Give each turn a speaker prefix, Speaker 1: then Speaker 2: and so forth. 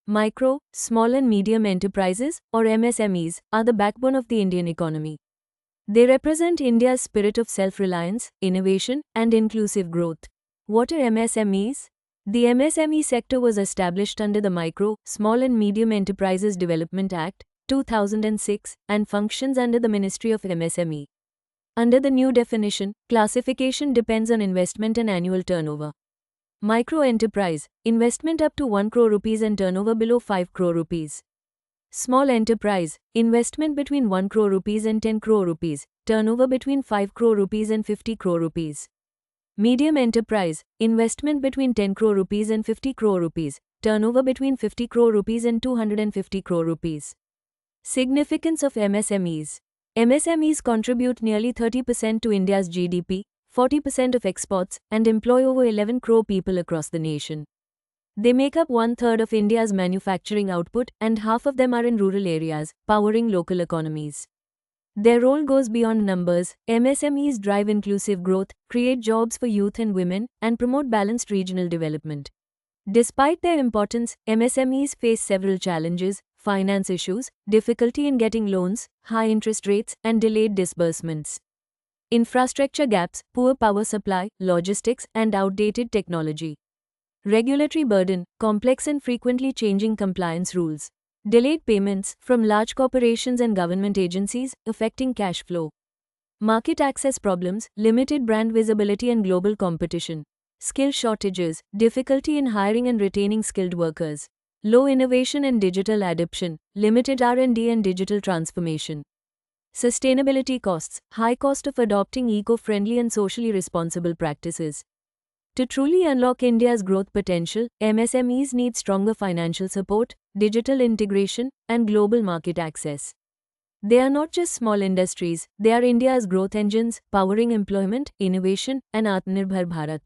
Speaker 1: Micro, small and medium enterprises, or MSMEs, are the backbone of the Indian economy. They represent India's spirit of self-reliance, innovation, and inclusive growth. What are MSMEs? The MSME sector was established under the Micro, Small and Medium Enterprises Development Act, 2006, and functions under the Ministry of MSME. Under the new definition, classification depends on investment and annual turnover. Micro enterprise, investment up to 1 crore rupees and turnover below 5 crore rupees. Small enterprise, investment between 1 crore rupees and 10 crore rupees, turnover between 5 crore rupees and 50 crore rupees. Medium enterprise, investment between 10 crore rupees and 50 crore rupees, turnover between 50 crore rupees and 250 crore rupees. Significance of MSMEs. MSMEs contribute nearly 30% to India's GDP, 40% of exports, and employ over 11 crore people across the nation. They make up one-third of India's manufacturing output, and half of them are in rural areas, powering local economies. Their role goes beyond numbers. MSMEs drive inclusive growth, create jobs for youth and women, and promote balanced regional development. Despite their importance, MSMEs face several challenges: finance issues, difficulty in getting loans, high interest rates, and delayed disbursements. Infrastructure gaps, poor power supply, logistics, and outdated technology. Regulatory burden, complex and frequently changing compliance rules. Delayed payments from large corporations and government agencies, affecting cash flow. Market access problems, limited brand visibility and global competition. Skill shortages, difficulty in hiring and retaining skilled workers. Low innovation and digital adoption, limited R&D and digital transformation. Sustainability costs, high cost of adopting eco-friendly and socially responsible practices. To truly unlock India's growth potential, MSMEs need stronger financial support, digital integration, and global market access. They are not just small industries, they are India's growth engines, powering employment, innovation, and Atmanirbhar Bharat.